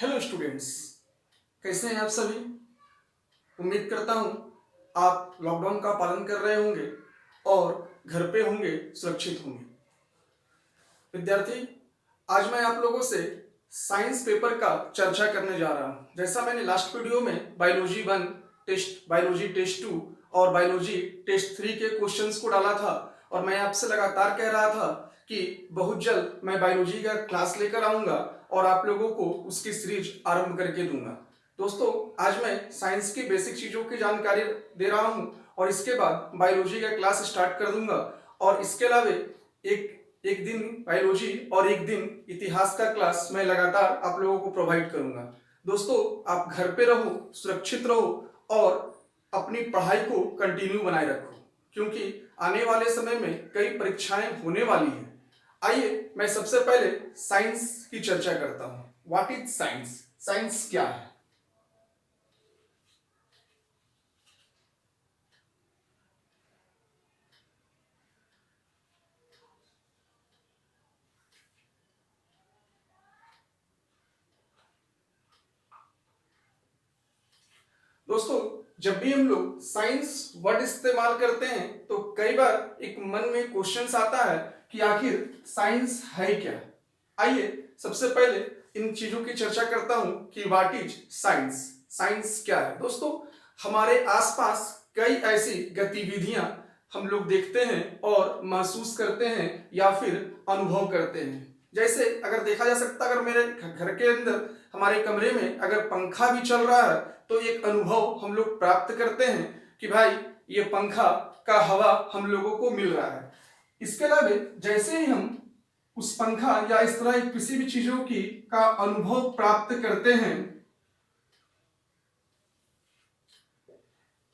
Hello students, कैसे हैं आप सभी। उम्मीद करता हूं आप लॉकडाउन का पालन कर रहे होंगे और घर पे होंगे, सुरक्षित होंगे। विद्यार्थी, आज मैं आप लोगों से साइंस पेपर का चर्चा करने जा रहा हूं। जैसा मैंने लास्ट वीडियो में बायोलॉजी 1 टेस्ट, बायोलॉजी टेस्ट 2 और बायोलॉजी टेस्ट 3 के क्वेश्चंस को डाला था और मैं आपसे लगातार कह रहा था कि बहुत जल्द मैं बायोलॉजी का क्लास लेकर आऊंगा और आप लोगों को उसकी सीरीज आरंभ करके दूंगा। दोस्तों, आज मैं साइंस की बेसिक चीजों की जानकारी दे रहा हूं और इसके बाद बायोलॉजी का क्लास स्टार्ट कर दूंगा और इसके अलावा एक एक दिन बायोलॉजी और एक दिन इतिहास का क्लास मैं लगातार आप लोगों को प्रोवाइड करूंगा। दोस्तों, आप घर पे रहो, सुरक्षित रहो और अपनी पढ़ाई को कंटिन्यू बनाए रखो, क्योंकि आने वाले समय में कई परीक्षाएं होने वाली हैं। आइए मैं सबसे पहले साइंस की चर्चा करता हूं। What is science? साइंस क्या है? दोस्तों, जब भी हम लोग साइंस वर्ड इस्तेमाल करते हैं तो कई बार एक मन में क्वेश्चन आता है कि आखिर साइंस है क्या। आइए सबसे पहले इन चीजों की चर्चा करता हूं कि व्हाट इज साइंस। साइंस क्या है? दोस्तों, हमारे आसपास कई ऐसी गतिविधियां हम लोग देखते हैं और महसूस करते हैं या फिर अनुभव करते हैं। जैसे अगर देखा जा सकता, अगर मेरे घर के अंदर हमारे कमरे में अगर पंखा भी चल रहा है तो एक अनुभव हम लोग प्राप्त करते हैं कि भाई ये पंखा का हवा हम लोगों को मिल रहा है। इसके अलावा जैसे ही हम उस पंखा या इस तरह किसी भी चीजों की का अनुभव प्राप्त करते हैं,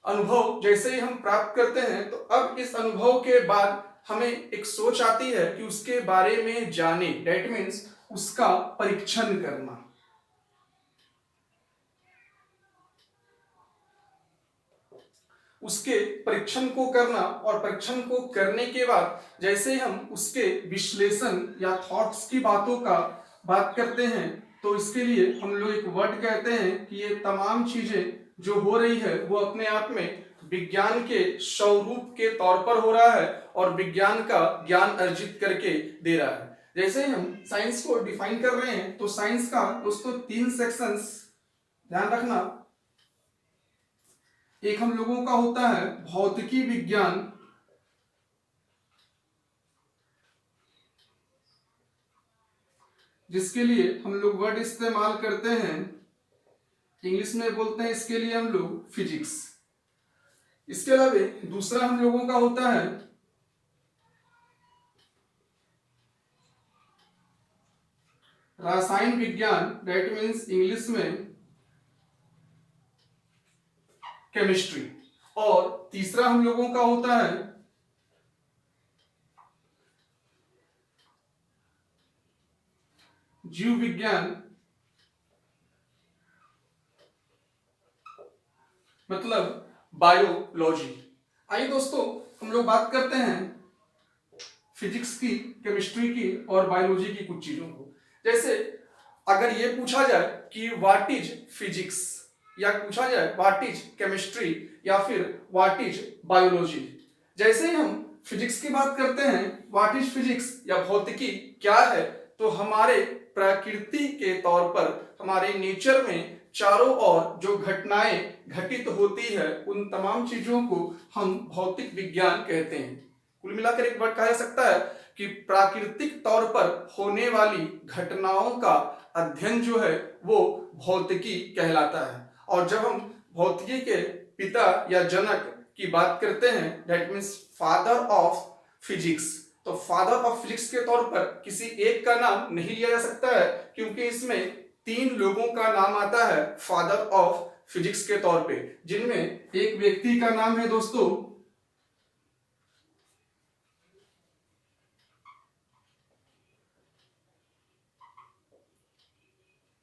अनुभव जैसे ही हम प्राप्त करते हैं तो अब इस अनुभव के बाद हमें एक सोच आती है कि उसके बारे में जाने, दैट मीन्स उसका परीक्षण करना। उसके परीक्षण को करना और परीक्षण को करने के बाद जैसे हम उसके विश्लेषण या थॉट्स की बातों का बात करते हैं तो इसके लिए हम लोग एक वर्ड कहते हैं कि ये तमाम चीजें जो हो रही है वो अपने आप में विज्ञान के स्वरूप के तौर पर हो रहा है और विज्ञान का ज्ञान अर्जित करके दे रहा है। जैसे हम साइंस को डिफाइन कर रहे हैं तो साइंस का दोस्तों 3 सेक्शंस ध्यान रखना। एक हम लोगों का होता है भौतिकी विज्ञान, जिसके लिए हम लोग वर्ड इस्तेमाल करते हैं, इंग्लिश में बोलते हैं इसके लिए हम लोग फिजिक्स। इसके अलावा दूसरा हम लोगों का होता है रासायन विज्ञान, दैट मीन्स इंग्लिश में केमिस्ट्री। और तीसरा हम लोगों का होता है जीव विज्ञान, मतलब बायोलॉजी। आइए दोस्तों, हम लोग बात करते हैं फिजिक्स की, केमिस्ट्री की और बायोलॉजी की कुछ चीजों को। जैसे अगर ये पूछा जाए कि व्हाट इज फिजिक्स, या पूछा जाए व्हाट इज केमिस्ट्री या फिर व्हाट इज बायोलॉजी, जैसे ही हम फिजिक्स की बात करते हैं, व्हाट इज फिजिक्स या भौतिकी क्या है, तो हमारे प्रकृति के तौर पर हमारे नेचर में चारों ओर जो घटनाएं घटित होती है उन तमाम चीजों को हम भौतिक विज्ञान कहते हैं। कुल मिलाकर एक वर्ड कहा जा सकता है कि प्राकृतिक तौर पर होने वाली घटनाओं का अध्ययन जो है वो भौतिकी कहलाता है। और जब हम भौतिकी के पिता या जनक की बात करते हैं, that means father of physics, तो फादर ऑफ फिजिक्स के तौर पर किसी एक का नाम नहीं लिया जा सकता है, क्योंकि इसमें 3 लोगों का नाम आता है फादर ऑफ फिजिक्स के तौर पे, जिनमें एक व्यक्ति का नाम है दोस्तों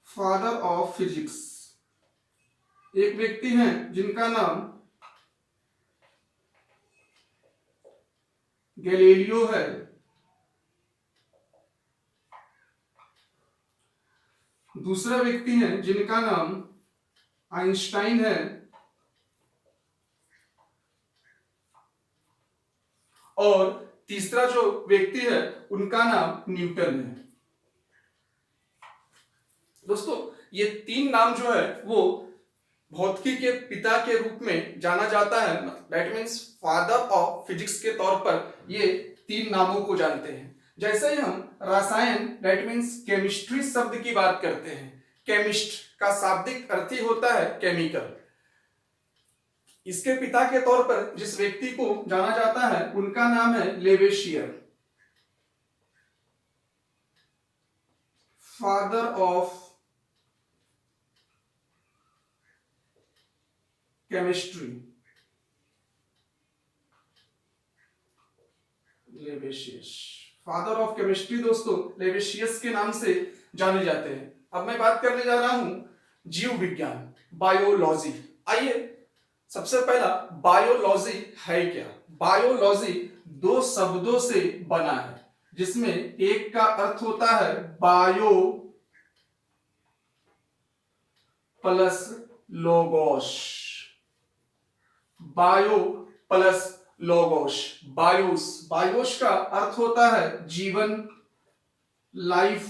फादर ऑफ फिजिक्स। एक व्यक्ति हैं जिनका नाम गैलीलियो है। दूसरा व्यक्ति है जिनका नाम आइंस्टाइन है, और तीसरा जो व्यक्ति है उनका नाम न्यूटन है। दोस्तों ये तीन नाम जो है वो भौतिकी के पिता के रूप में जाना जाता है, that means father of physics के तौर पर ये तीन नामों को जानते हैं। जैसे ही हम रसायन दैट मीन्स केमिस्ट्री शब्द की बात करते हैं, केमिस्ट का शाब्दिक अर्थ ही होता है केमिकल। इसके पिता के तौर पर जिस व्यक्ति को जाना जाता है उनका नाम है Lavoisier, father of chemistry, Lavoisier, father of chemistry दोस्तों लेवेशियस के नाम से जाने जाते हैं। अब मैं बात करने जा रहा हूं जीव विज्ञान, बायोलॉजी। आइए सबसे पहला बायोलॉजी है क्या। बायोलॉजी दो शब्दों से बना है, जिसमें एक का अर्थ होता है bio plus logos, bio plus logos, bios, bios का अर्थ होता है जीवन, life,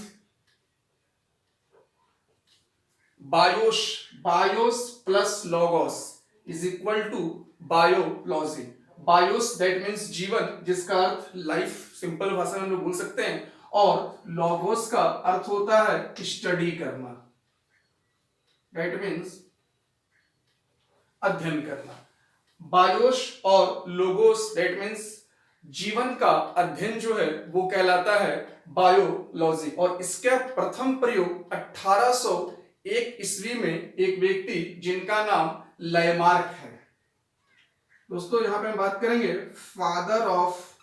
bios, bios plus logos is equal to biology. Bios that means जीवन, जिसका अर्थ लाइफ सिंपल भाषा में हम लोग बोल सकते हैं, और लोगोस का अर्थ होता है स्टडी करना, दैट मीन्स अध्ययन करना। बायोस और लोगोस दैट मीन्स जीवन का अध्ययन जो है वो कहलाता है बायोलॉजी। और इसका प्रथम प्रयोग 1801 ईस्वी में एक व्यक्ति जिनका नाम लैमार्क है। दोस्तों यहां पे हम बात करेंगे father of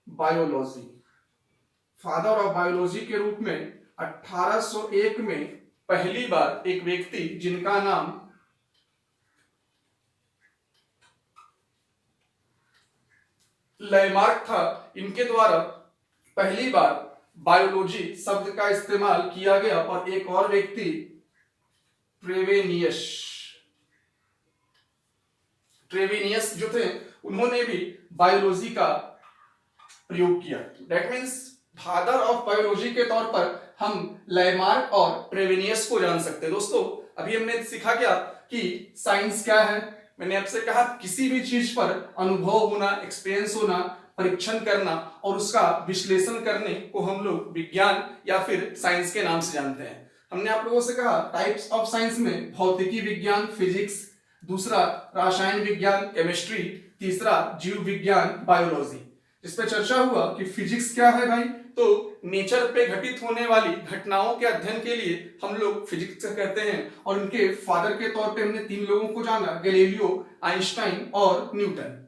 biology. Father of biology के रूप में 1801 में पहली बार एक व्यक्ति जिनका नाम लैमार्क था, इनके द्वारा पहली बार बायोलॉजी शब्द का इस्तेमाल किया गया। और एक और व्यक्ति ट्रेवेनियस, ट्रेवेनियस जो थे उन्होंने भी बायोलॉजी का प्रयोग किया। That means father of biology के तौर पर हम लैमार्क और ट्रेवेनियस को जान सकते हैं। दोस्तों अभी हमने सीखा क्या कि साइंस क्या है। मैंने आपसे कहा किसी भी चीज पर अनुभव होना, एक्सपीरियंस होना, परीक्षण करना और उसका विश्लेषण करने को हम लोग विज्ञान या फिर साइंस के नाम से जानते हैं। हमने आप लोगों से कहा टाइप्स ऑफ साइंस में भौतिकी विज्ञान फिजिक्स, दूसरा रसायन विज्ञान केमिस्ट्री, तीसरा जीव विज्ञान बायोलॉजी। इस पे चर्चा हुआ कि फिजिक्स क्या है भाई, तो नेचर पे घटित होने वाली घटनाओं के अध्ययन के लिए हम लोग फिजिक्स कहते हैं। और उनके फादर के तौर पे हमने तीन लोगों को जाना, गैलीलियो, आइंस्टाइन और न्यूटन।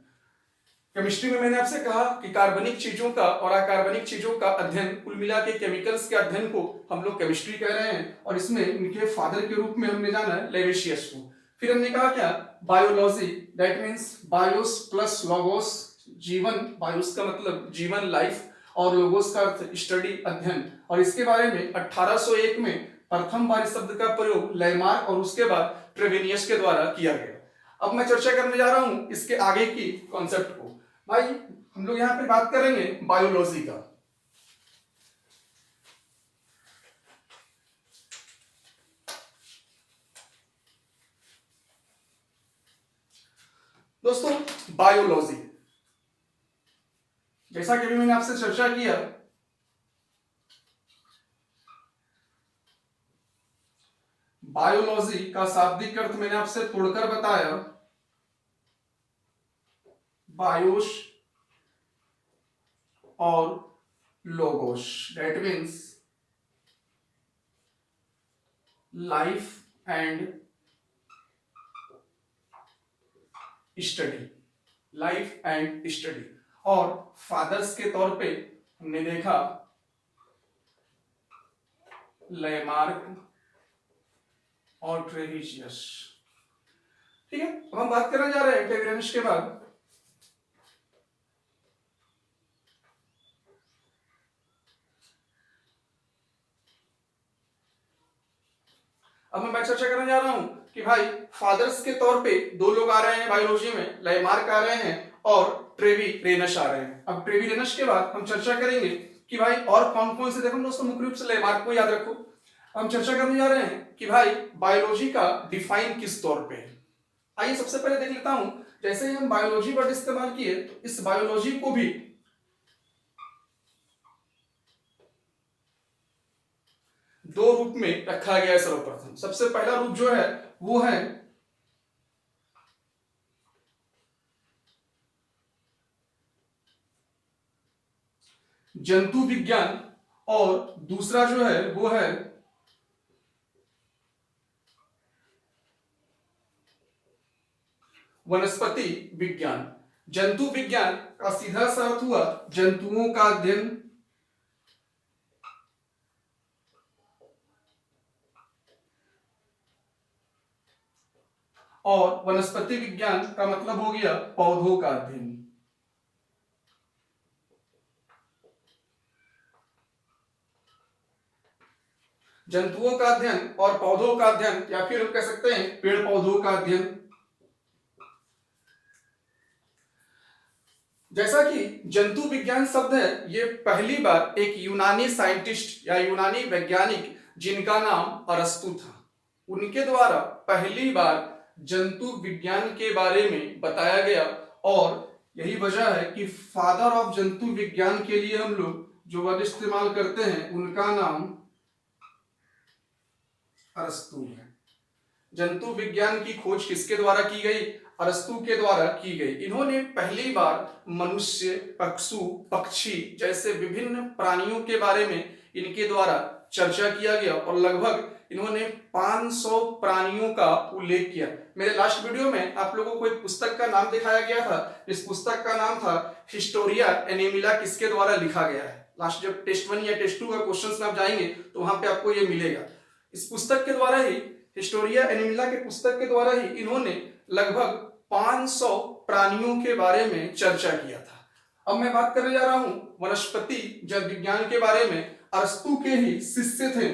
केमिस्ट्री में मैंने आपसे कहा कि कार्बनिक चीजों का और अकार्बनिक चीजों का अध्ययन, कुल मिला के केमिकल्स के अध्ययन को हम लोग केमिस्ट्री कह रहे हैं। और इसमें इनके फादर के रूप में हमने जाना लेवेशियस को। फिर हमने कहा क्या biology, that means BIOS plus logos, जीवन, बायोस का मतलब जीवन लाइफ, और लोगोस का अर्थ स्टडी अध्ययन। और इसके बारे में 1801 में प्रथम बार इस शब्द का प्रयोग लैमार्क और उसके बाद ट्रेवेनियस के द्वारा किया गया। अब मैं चर्चा करने जा रहा हूं इसके आगे की कॉन्सेप्ट को। भाई हम लोग यहां पे बात करेंगे बायोलॉजी का। दोस्तों बायोलॉजी, जैसा कि अभी मैंने आपसे चर्चा किया, बायोलॉजी का शाब्दिक अर्थ मैंने आपसे तोड़कर बताया, बायोस और logos, that means life and study, life and study. और फादर्स के तौर पे हमने देखा लैमार्क और ट्रेवेनियस। ठीक है, अब हम बात करने जा रहे हैं ट्रेवेनियस के बाद अब मैं चर्चा करने जा रहा हूं कि भाई फादर्स के तौर पे दो लोग आ रहे हैं बायोलॉजी में, लाइमार्क आ रहे हैं और ट्रेवी रेनश आ रहे हैं। अब ट्रेवी रेनश के बाद हम चर्चा करेंगे कि भाई और कौन कौन से, देखो दोस्तों मुख्य रूप से लाइमार्क को याद रखो। हम चर्चा करने जा रहे हैं कि भाई बायोलॉजी का डिफाइन किस तौर पे है। आइए सबसे पहले देख लेता हूं, जैसे ही हम बायोलॉजी वर्ड इस्तेमाल किए तो इस बायोलॉजी को भी दो रूप में रखा गया है। सर्वप्रथम सबसे पहला रूप जो है वो है जंतु विज्ञान और दूसरा जो है वो है वनस्पति विज्ञान। जंतु विज्ञान का सीधा सा अर्थ हुआ जंतुओं का अध्ययन, और वनस्पति विज्ञान का मतलब हो गया पौधों का अध्ययन। जंतुओं का अध्ययन और पौधों का अध्ययन, या फिर हम कह सकते हैं पेड़ पौधों का अध्ययन। जैसा कि जंतु विज्ञान शब्द है, ये पहली बार एक यूनानी साइंटिस्ट या यूनानी वैज्ञानिक जिनका नाम अरस्तु था, उनके द्वारा पहली बार जंतु विज्ञान के बारे में बताया गया। और यही वजह है कि फादर ऑफ जंतु विज्ञान के लिए हम लोग जो वर्ड इस्तेमाल करते हैं उनका नाम अरस्तु है। जंतु विज्ञान की खोज किसके द्वारा की गई? अरस्तु के द्वारा की गई। इन्होंने पहली बार मनुष्य, पशु, पक्षी जैसे विभिन्न प्राणियों के बारे में इनके द्वारा चर्चा किया गया और लगभग इन्होंने 500 प्राणियों का उल्लेख किया। मेरे लास्ट वीडियो में आप लोगों को एक पुस्तक का नाम दिखाया गया था। इस पुस्तक का नाम था हिस्टोरिया एनिमिला, किसके द्वारा लिखा गया है। लास्ट जब टेस्ट 1 या टेस्ट 2 का क्वेश्चन में आप जाएंगे तो वहां पे आपको ये मिलेगा। इस पुस्तक के द्वारा ही, हिस्टोरिया एनिमिला के पुस्तक के द्वारा ही इन्होंने लगभग 500 प्राणियों के बारे में चर्चा किया था। अब मैं बात करने जा रहा हूं वनस्पति जैव विज्ञान के बारे में। अरस्तु के ही शिष्य थे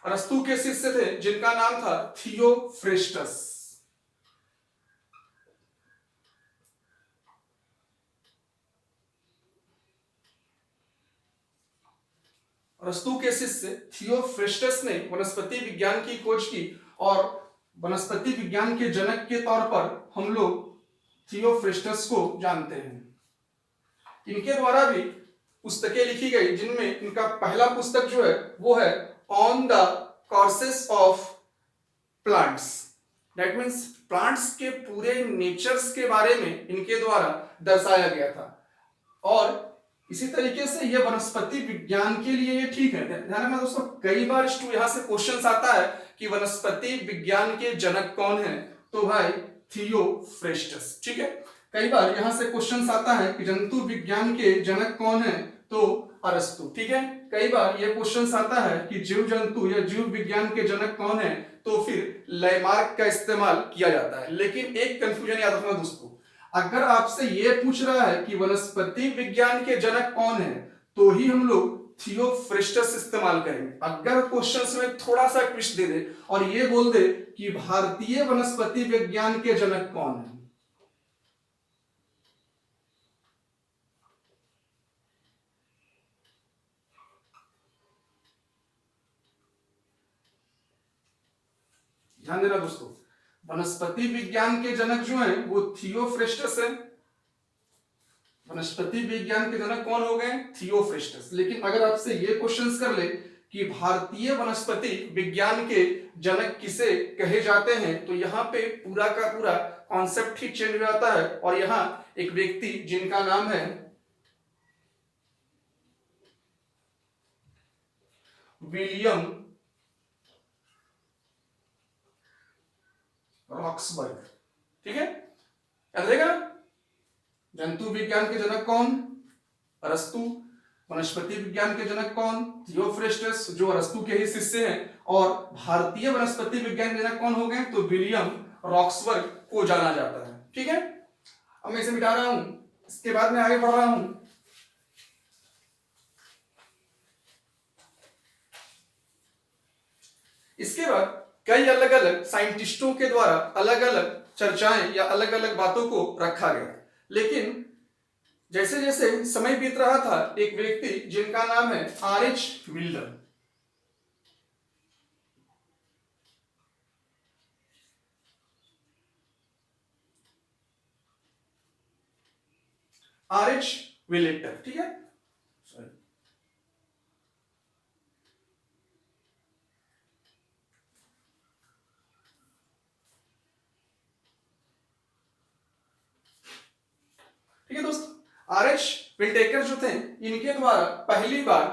अरस्तु के शिष्य थे जिनका नाम था थियोफ्रेस्टस। अरस्तु के शिष्य थियोफ्रेस्टस ने वनस्पति विज्ञान की खोज की और वनस्पति विज्ञान के जनक के तौर पर हम लोग थियोफ्रेस्टस को जानते हैं। इनके द्वारा भी पुस्तकें लिखी गई, जिनमें इनका पहला पुस्तक जो है वो है on the courses of plants. That means plants के पूरे नेचर्स के बारे में इनके द्वारा दर्शाया गया था। और इसी तरीके से ये वनस्पति विज्ञान के लिए ये ठीक है। ध्यान रखना दोस्तों, कई बार यहां से क्वेश्चन आता है कि वनस्पति विज्ञान के जनक कौन है, तो भाई थियोफ्रेस्टस। ठीक है, कई बार यहां से क्वेश्चन आता है कि जंतु विज्ञान के जनक कौन है, तो अरस्तु। ठीक है, कई बार ये क्वेश्चन आता है कि जीव जंतु या जीव विज्ञान के जनक कौन है, तो फिर लाइमार्क का इस्तेमाल किया जाता है। लेकिन एक कंफ्यूजन याद रखना दोस्तों, अगर आपसे ये पूछ रहा है कि वनस्पति विज्ञान के जनक कौन है, तो ही हम लोग थियोफ्रेस्टस इस्तेमाल करेंगे। अगर क्वेश्चन में थोड़ा सा ट्विस्ट दे दे और ये बोल दे कि भारतीय वनस्पति विज्ञान के जनक कौन है, ध्यान देना दोस्तों, वनस्पति विज्ञान के जनक जो हैं वो थियोफ्रेस्टस है। वनस्पति विज्ञान के जनक कौन हो गए? थियोफ्रेस्टस। लेकिन अगर आपसे ये क्वेश्चन कर ले कि भारतीय वनस्पति विज्ञान के जनक किसे कहे जाते हैं, तो यहाँ पे पूरा का पूरा कॉन्सेप्ट ही चेंज हो जाता है। और यहाँ एक व्यक्ति जिनका नाम है विलियम रॉक्सबर्ग। ठीक है, याद रहेगा। जंतु विज्ञान के जनक कौन? अरस्तु। वनस्पति विज्ञान के जनक कौन? थियोफ्रेस्टस, जो अरस्तु के ही शिष्य हैं। और भारतीय वनस्पति विज्ञान के जनक कौन हो गए? तो विलियम रॉक्सबर्ग को जाना जाता है। ठीक है, अब मैं इसे मिटा रहा हूं, इसके बाद मैं आगे बढ़ रहा हूं। इसके बाद कई अलग अलग साइंटिस्टों के द्वारा अलग अलग चर्चाएं या अलग अलग बातों को रखा गया, लेकिन जैसे जैसे समय बीत रहा था, एक व्यक्ति जिनका नाम है आर.एच. विल्डर, आर.एच. विलेटर, ठीक है। ठीक है दोस्तों, आर.एच. विल्टेकर जो थे, इनके द्वारा पहली बार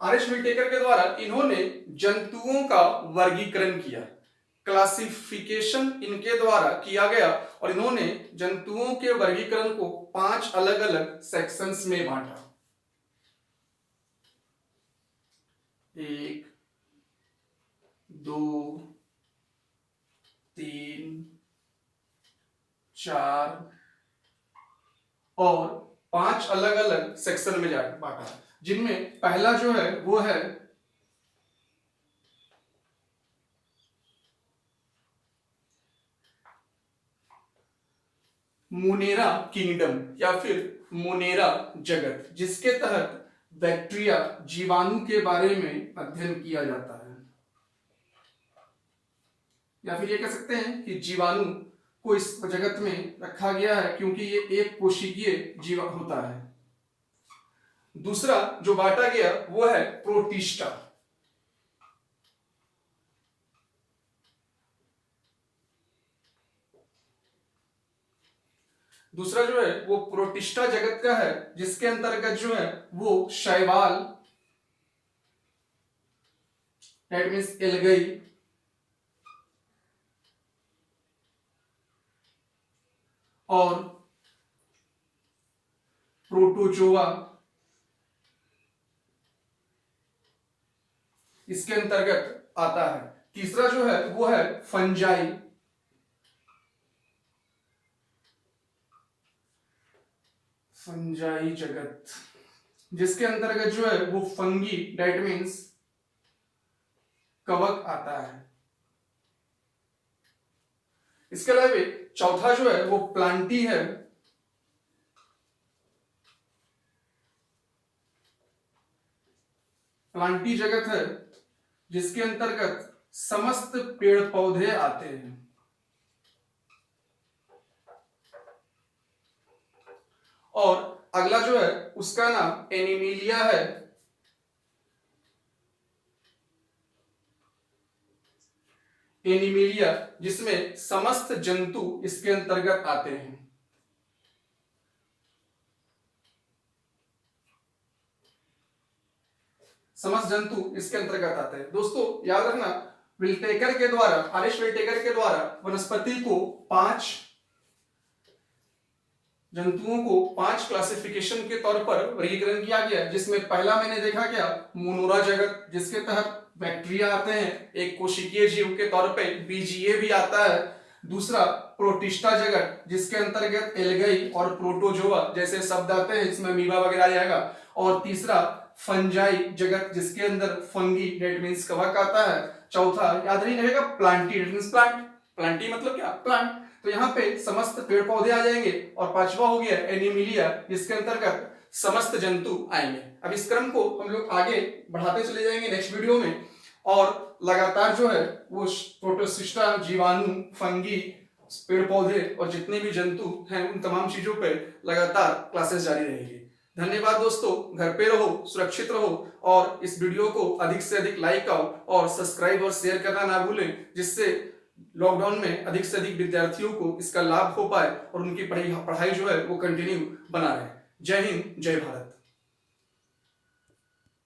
आर.एच. विल्टेकर के द्वारा इन्होंने जंतुओं का वर्गीकरण किया, क्लासिफिकेशन इनके द्वारा किया गया और इन्होंने जंतुओं के वर्गीकरण को 5 अलग अलग सेक्शंस में बांटा। 1, 2, 3, 4 और 5 अलग अलग सेक्शन में बांटा, जिनमें पहला जो है वो है मोनेरा किंगडम या फिर मोनेरा जगत, जिसके तहत बैक्टीरिया जीवाणु के बारे में अध्ययन किया जाता है, या फिर ये कह सकते हैं कि जीवाणु को इस जगत में रखा गया है क्योंकि ये एक कोशिकीय जीव होता है। दूसरा जो बांटा गया वो है प्रोटिस्टा। दूसरा जो है वो प्रोटिस्टा जगत का है, जिसके अंतर्गत जो है वो शैवाल, दैट मीन्स एल्गाई, और प्रोटोजोआ इसके अंतर्गत आता है। तीसरा जो है वो है फंजाई, फंजाई जगत, जिसके अंतर्गत जो है वो फंगी, दैट मीन्स कवक आता है। इसके अलावा चौथा जो है वो प्लांटी है, प्लांटी जगत है, जिसके अंतर्गत समस्त पेड़ पौधे आते हैं। और अगला जो है उसका नाम एनिमिलिया है, एनिमिलिया, जिसमें समस्त जंतु इसके अंतर्गत आते हैं। समस्त जंतु इसके अंतर्गत आते हैं। दोस्तों याद रखना, विल्टेकर के द्वारा, आर.एच. विल्टेकर के द्वारा वनस्पति को 5 जंतुओं को 5 क्लासिफिकेशन के तौर पर वर्गीकरण किया गया, जिसमें पहला मैंने देखा क्या, मोनोरा जगत, जिसके तहत बैक्टीरिया आते हैं, एक कोशिकीय जीव के तौर पे बीजीए भी आता है। दूसरा प्रोटिस्टा जगत, जिसके अंतर्गत एल्गाई और प्रोटोजोआ जैसे शब्द आते हैं, इसमें अमीबा वगैरह आ जाएगा। और तीसरा फंजाई जगत, जिसके अंदर फंगी, डेट मीन्स कवक आता है। चौथा याद नहीं रहेगा, Plantae, that means plant, Plantae मतलब क्या, प्लांट। तो यहाँ पे समस्त पेड़ पौधे आ जाएंगे। और पांचवा हो गया एनिमिलिया, जिसके अंतर्गत समस्त जंतु आएंगे। अब इस क्रम को हम लोग आगे बढ़ाते चले जाएंगे नेक्स्ट वीडियो में, और लगातार जो है वो प्रोटोसिस्टा, जीवाणु, फंगी, पेड़ पौधे और जितने भी जंतु हैं उन तमाम चीजों पे लगातार क्लासेस जारी रहेगी। धन्यवाद दोस्तों, घर पे रहो, सुरक्षित रहो, और इस वीडियो को अधिक से अधिक लाइक और सब्सक्राइब और शेयर करना ना भूलें, जिससे लॉकडाउन में अधिक से अधिक विद्यार्थियों को इसका लाभ हो पाए और उनकी पढ़ाई जो है वो कंटिन्यू बना रहे। जय हिंद, जय भारत।